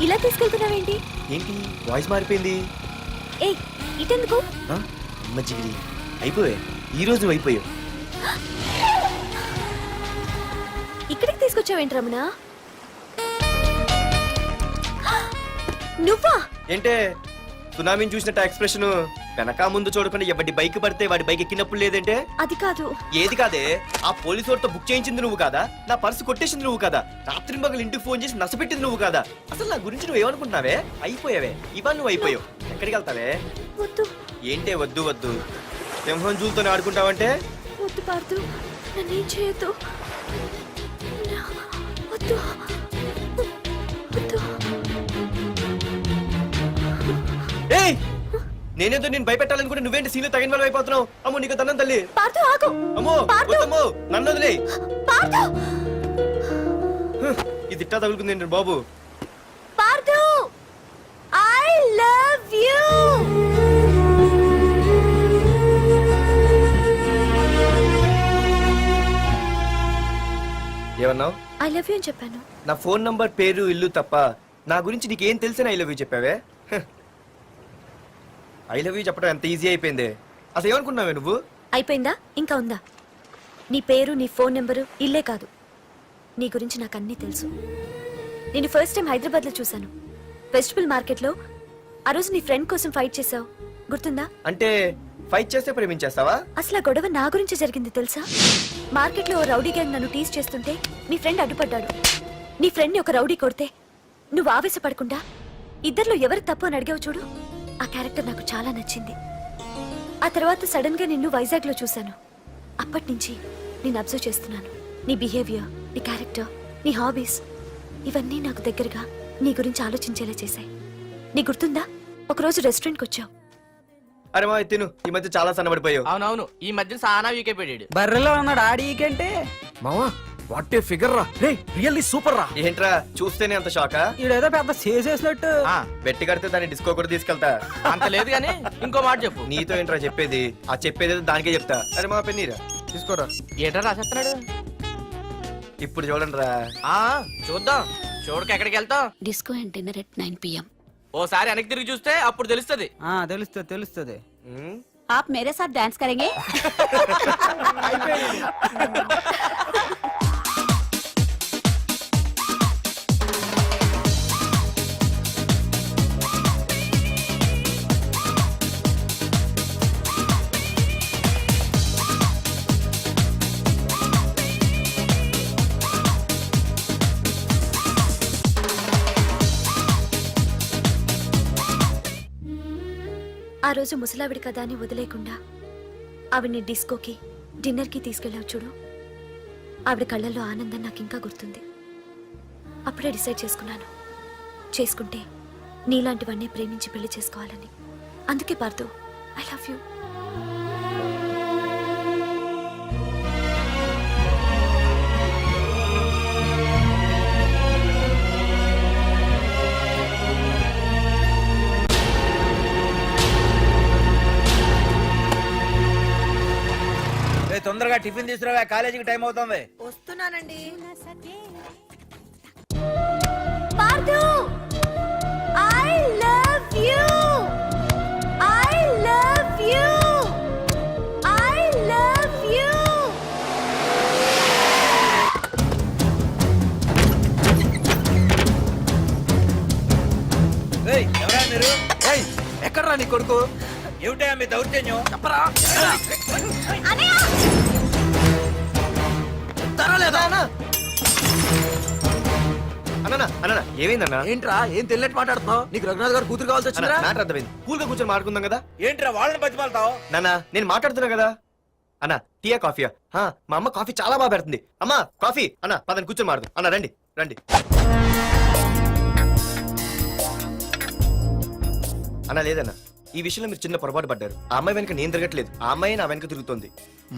ఇలా తీసుకెళ్తున్నావేంటి? ఏంటి వాయిస్ మారిపోయింది? ఏ ఇటెందుకు? మజ్జిగిరి అయిపోయా, ఈ రోజు అయిపోయావు. ఇక్కడికి తీసుకొచ్చావేంటి రమణ? నువ్వా? ఏంటే సునామీని చూసినట్టు ఎక్స్ప్రెషన్, వెనక ముందు చూడకుండా ఎవడి బైక్ పడితే వాడి బైక్ ఎక్కినప్పుడు లేదంటే? అది కాదు. ఏది కాదే? ఆ పోలీసు వాడితో బుక్ చేయించింది నువ్వు కాదా? నా పర్సు కొట్టేసింది నువ్వు కాదా? రాత్రి మగలు ఇంటికి ఫోన్ చేసి నసపెట్టింది నువ్వు కాదా? అసలు నా గురించి నువ్వు ఏమనుకుంటున్నావే? అయిపోయావే, ఇవాళ నువ్వు అయిపోయావు. ఎక్కడికి వెళ్తావే? వద్దు. ఏంటే వద్దు వద్దు? సింహం జూలతో ఆడుకుంటావంటే? వద్దు పార్దు, నన్నేం చేయొద్దు. వద్దు వద్దు. ఏయ్, నేనేదో నేను భయపెట్టాలనుకుంటే నువ్వేంటి సీన్లో తగిన వాళ్ళు అయిపోతున్నావు? అమ్మో నీకు దండం తల్లి. పార్దు ఆగు. అమ్మో వద్దమ్మో, నన్ను వదిలే. పార్దు, ఇది ఇట్టా తగులుకుంది బాబు. Pardhu, I love you. ఏమన్నావు? ఐ లవ్ యు అని చెప్పాను. నా ఫోన్ నంబర్, పేరు, ఇల్లు తప్ప నా గురించి నీకేం తెలిసిన ఐ లవ్ యూ చెప్పావే? ఐ లవ్ యూ చెప్పడం ఎంత ఈజీ అయిపోయింది. అసలు ఏమనుకున్నావే నువ్వు? అయిపోయిందా? ఇంకా ఉందా? నీ పేరు, నీ ఫోన్ నెంబరు, ఇల్లే కాదు, నీ గురించి నాకు అన్నీ తెలుసు. నేను ఫస్ట్ టైం హైదరాబాద్ లో చూశాను, వెజిటబుల్ మార్కెట్ లో. ఆ రోజు నీ ఫ్రెండ్ కోసం ఫైట్ చేసావు, గుర్తుందా? అంటే ఫైట్ చేస్తే ప్రేమించేస్తావా? అసలు ఆ గొడవ నా గురించి జరిగింది తెలుసా? మార్కెట్ లో ఓ రౌడీ గ్యాంగ్ నన్ను టీజ్ చేస్తుంటే నీ ఫ్రెండ్ అడ్డుపడ్డాడు. నీ ఫ్రెండ్ ని ఒక రౌడీ కొడితే నువ్వు ఆవేశపడకుండా ఇద్దర్లో ఎవరు తప్పు అని అడిగావు చూడు, ఆ క్యారెక్టర్ నాకు చాలా నచ్చింది. ఆ తర్వాత సడన్ గా నిన్ను వైజాగ్ లో చూశాను. అప్పటి నుంచి నేను అబ్జర్వ్ చేస్తున్నాను. నీ బిహేవియర్, నీ క్యారెక్టర్, నీ హాబీస్, ఇవన్నీ నాకు దగ్గరగా నీ గురించి ఆలోచించేలా చేశాయి. నీ గుర్తుందా, ఒకరోజు రెస్టారెంట్కి వచ్చావు. అరే మా తిను, ఈ మధ్య చాలా సన్నబడిపోయావు. అవునవును, ఈ మధ్య సానా వీకే పెట్టాడు. బర్రెలో ఉన్నాడు ఆడీకంటే. మావా వాట్ ఏ ఫిగర్ రా, రే రియల్లీ సూపర్ రా. ఏంట్రా చూస్తేనే అంత షాకా? ఈడేదో పెద్ద చేసేసినట్టు. బెట్టి కడితే దాన్ని డిస్కో కూడా తీసుకెళ్తా. అంత లేదు గానీ ఇంకో మాట చెప్పు. నీతో ఏంట్రా చెప్పేది? ఆ చెప్పేది దానికే చెప్తా. అరే మా పెన్నీరా తీసుకోరా. ఏటా రాసేస్తున్నాడు? ఇప్పుడు చూడండి రా. చూద్దాం, చూడక ఎక్కడికి వెళ్తాం? Disco and dinner at 9 PM. ఓసారి వెనక్కి తిరిగి చూస్తే అప్పుడు తెలుస్తుంది. తెలుస్తుంది తెలుస్తుంది. आप मेरे साथ डांस करेंगे? ఆ రోజు ముసలావిడి కదా అని వదిలేకుండా ఆవిడ్ని డిస్కోకి, డిన్నర్కి తీసుకెళ్ళావు చూడు, ఆవిడ కళ్ళల్లో ఆనందం నాకు ఇంకా గుర్తుంది. అప్పుడే డిసైడ్ చేసుకున్నాను, చేసుకుంటే నీలాంటివన్నీ ప్రేమించి పెళ్లి చేసుకోవాలని. అందుకే పార్థు, ఐ లవ్ యూ. తొందరగా టిఫిన్ తీసుకురా, కాలేజీకి టైం అవుతుంది. వస్తున్నానండి. Partha, I love you. I love you. I love you. ఎవరా మీరు? ఎక్కడ్రా నీ కొడుకు? ఏమిటా మీ దౌర్జన్యం? చెప్పరా. అన్న ఏమైందన్నా? ఏంట్రా ఏం తెలియట్ మాట్లాడుతున్నావు? నీకు రఘునాథ్ గారు కూతురు కావాల్సి వచ్చిందా? మ్యాటర్ అర్థమైంది. కూల్ గా కూర్చొని మాట్లాడుకుందాం కదా. ఏంట్రా వాళ్ళని బతిమాలతావు? నాన్న నేను మాట్లాడుతున్నా కదా. అన్న టీయా కాఫీయా? మా అమ్మ కాఫీ చాలా బాగా పెడుతుంది. అమ్మా కాఫీ. అన్న పదని కూర్చొని మాడదు. అన్న రండి రండి. అన్న లేదన్న, ఈ విషయంలో మీరు చిన్న పొరపాటు పడ్డారు. ఆ అమ్మాయి వెనక నేను తిరగట్లేదు, ఆ అమ్మాయి నా వెనక తిరుగుతోంది.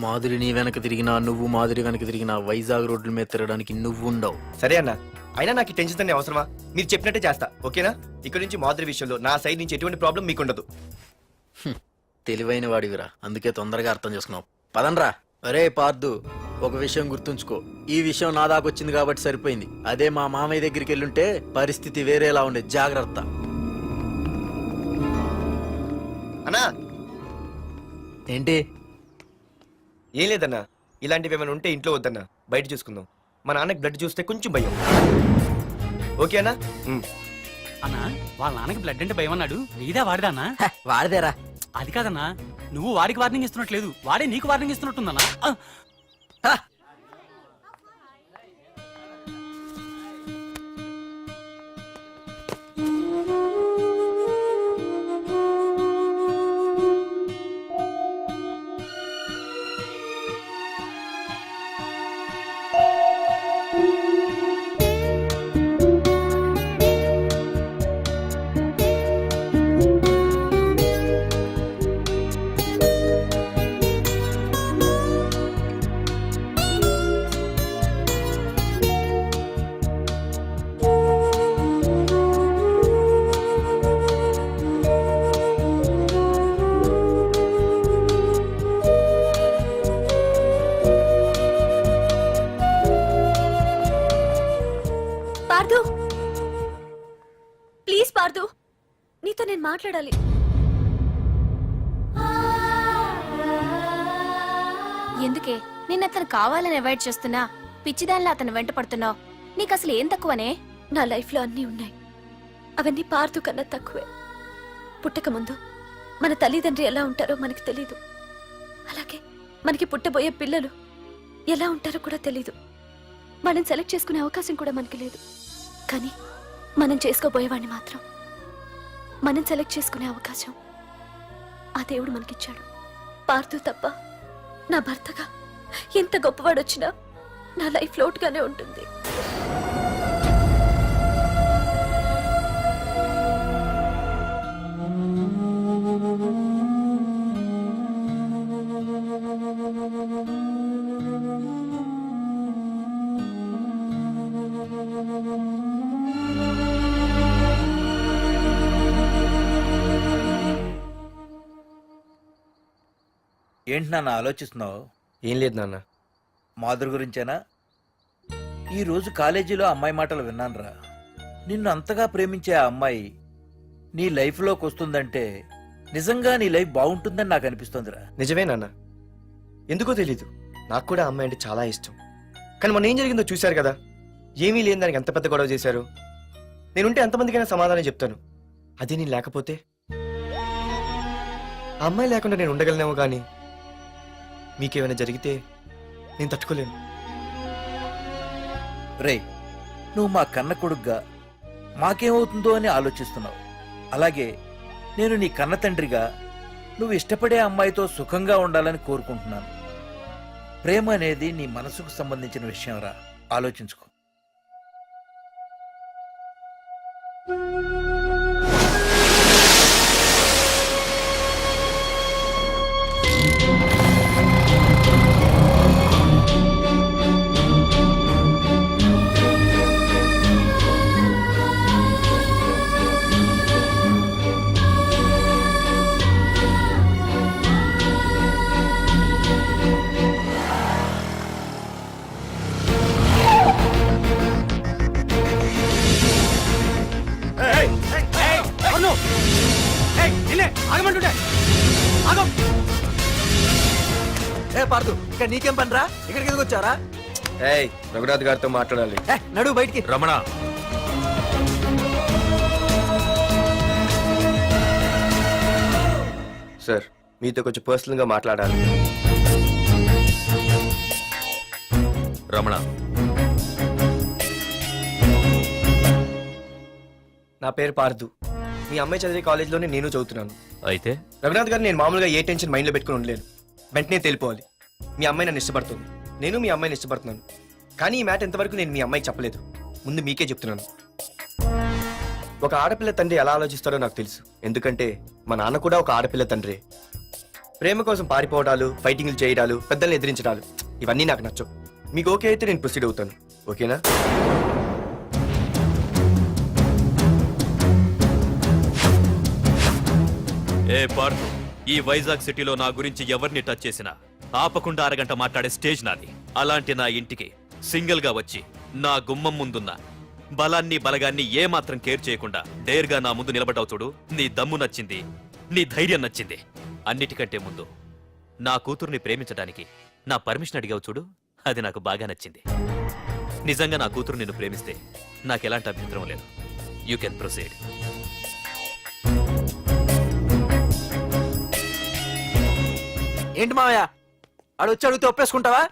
మాధురి నీ వెనక తిరిగినా, నువ్వు మాధురి వెనక తిరిగినా వైజాగ్ రోడ్ల మీద తిరగడానికి నువ్వు ఉండవు. సరే అన్న, అయినా నాకు ఈ టెన్షన్ అనే అవసరమా? మీరు చెప్పినట్టే చేస్తా, ఓకేనా? ఇక్కడ నుంచి మాధురి విషయంలో నా సైడ్ నుంచి ఎటువంటి ప్రాబ్లం మీకు ఉండదు. తెలివైన వాడివిరా, అందుకే తొందరగా అర్థం చేసుకున్నావు. పదండ్రా. అరే పార్దు, ఒక విషయం గుర్తుంచుకో, ఈ విషయం నా దాకా వచ్చింది కాబట్టి సరిపోయింది. అదే మా మామయ్య దగ్గరికి వెళ్ళుంటే పరిస్థితి వేరేలా ఉండేది. జాగ్రత్త. అన్నా ఏంటి? ఏం లేదన్నా, ఇలాంటివి ఏమైనా ఉంటే ఇంట్లో వద్దన్నా, బయట చూసుకుందాం. మా నాన్నకి బ్లడ్ చూస్తే కొంచెం భయం. ఓకే అన్నా? అన్నా వాళ్ళ నాన్నకి బ్లడ్ అంటే భయం అన్నాడు. నీదా వాడిదా అన్నా? వాడదేరా. అది కాదన్నా, నువ్వు వాడికి వార్నింగ్ ఇస్తున్నట్లేదు, వాడే నీకు వార్నింగ్ ఇస్తున్నట్టుందన్నా. పార్దు, ప్లీజ్ పార్దు, నీతో నేను మాట్లాడాలి. ఎందుకే నిన్న అతను కావాలని అవాయిడ్ చేస్తున్నా పిచ్చిదానిలా అతను వెంట పడుతున్నావు? నీకు అసలు ఏం తక్కువనే? నా లైఫ్ లో అన్నీ ఉన్నాయి, అవన్నీ పార్దు కన్నా తక్కువే. పుట్టక ముందు మన తల్లిదండ్రి ఎలా ఉంటారో మనకి తెలీదు, అలాగే మనకి పుట్టబోయే పిల్లలు ఎలా ఉంటారో కూడా తెలీదు. మనం సెలెక్ట్ చేసుకునే అవకాశం కూడా మనకి లేదు. కానీ మనం చేసుకోబోయేవాడిని మాత్రం మనం సెలెక్ట్ చేసుకునే అవకాశం ఆ దేవుడు మనకిచ్చాడు. పార్దు తప్ప నా భర్తగా ఎంత గొప్పవాడొచ్చినా నా లైఫ్ లోటుగానే ఉంటుంది. ఏంటి నాన్న ఆలోచిస్తున్నావు? ఏం లేదు నాన్న. మాధురి గురించేనా? ఈ రోజు కాలేజీలో అమ్మాయి మాటలు విన్నానురా. నిన్ను అంతగా ప్రేమించే ఆ అమ్మాయి నీ లైఫ్లోకి వస్తుందంటే నిజంగా నీ లైఫ్ బాగుంటుందని నాకు అనిపిస్తోందిరా. నిజమే నాన్న, ఎందుకో తెలీదు, నాకు కూడా ఆ అమ్మాయి అంటే చాలా ఇష్టం. కానీ మొన్న ఏం జరిగిందో చూశారు కదా, ఏమీ లేని దానికి ఎంత పెద్ద గొడవ చేశారు. నేనుంటే ఎంతమందికైనా సమాధానం చెప్తాను. అదే నేను లేకపోతే, ఆ అమ్మాయి లేకుండా నేను ఉండగలనేమో, కానీ మీకేమైనా జరిగితే నేను తట్టుకోలేను. రేయ్, నువ్వు మా కన్న కొడుగ్గా మాకేమవుతుందో అని ఆలోచిస్తున్నావు. అలాగే నేను నీ కన్న తండ్రిగా నువ్వు ఇష్టపడే అమ్మాయితో సుఖంగా ఉండాలని కోరుకుంటున్నాను. ప్రేమ అనేది నీ మనసుకు సంబంధించిన విషయం రా, ఆలోచించుకో. ఏ పార్దు, ఇక్కడ నీకేం పనిరా? ఇక్కడికి ఎందుకు వచ్చారా? ఏయ్, రఘునాథ్ గారితో మాట్లాడాలి. నడు బయటికి. రమణ, సార్, మీతో కొంచెం పర్సనల్ గా మాట్లాడాలి. రమణ, నా పేరు పార్దు. మీ అమ్మాయి చదివే కాలేజ్లోనే నేను చదువుతున్నాను. అయితే రఘునాథ్ గారు, నేను మామూలుగా ఏ టెన్షన్ మైండ్లో పెట్టుకుని ఉండలేను. వెంటనే తెలిపోవాలి. మీ అమ్మాయి నన్ను ఇష్టపడుతుంది, నేను మీ అమ్మాయిని ఇష్టపడుతున్నాను. కానీ ఈ మ్యాటర్ ఎంతవరకు నేను మీ అమ్మాయికి చెప్పలేదు. ముందు మీకే చెప్తున్నాను. ఒక ఆడపిల్ల తండ్రి ఎలా ఆలోచిస్తారో నాకు తెలుసు. ఎందుకంటే మా నాన్న కూడా ఒక ఆడపిల్ల తండ్రి. ప్రేమ కోసం పారిపోవడాలు, ఫైటింగ్లు చేయడాలు, పెద్దల్ని ఎదిరించడాలు, ఇవన్నీ నాకు నచ్చవు. మీకు ఓకే అయితే నేను ప్రొసీడ్ అవుతాను. ఓకేనా? ఏ పార్దు, ఈ వైజాగ్ సిటీలో నా గురించి ఎవరిని టచ్ చేసినా ఆపకుండా అరగంట మాట్లాడే స్టేజ్ నాది. అలాంటి నా ఇంటికి సింగిల్ గా వచ్చి నా గుమ్మం ముందున్న బలాన్ని బలగాన్ని ఏమాత్రం కేర్ చేయకుండా డేర్గా నా ముందు నిలబడ్డావు చూడు. నీ దమ్ము నచ్చింది, నీ ధైర్యం నచ్చింది. అన్నిటికంటే ముందు నా కూతుర్ని ప్రేమించడానికి నా పర్మిషన్ అడిగావు చూడు, అది నాకు బాగా నచ్చింది. నిజంగా నా కూతురు నిన్ను ప్రేమిస్తే నాకెలాంటి అభ్యంతరం లేదు. You can proceed. ఏంటి మావయ్య ఆడు వచ్చి అడిగితే ఒప్పేసుకుంటావా?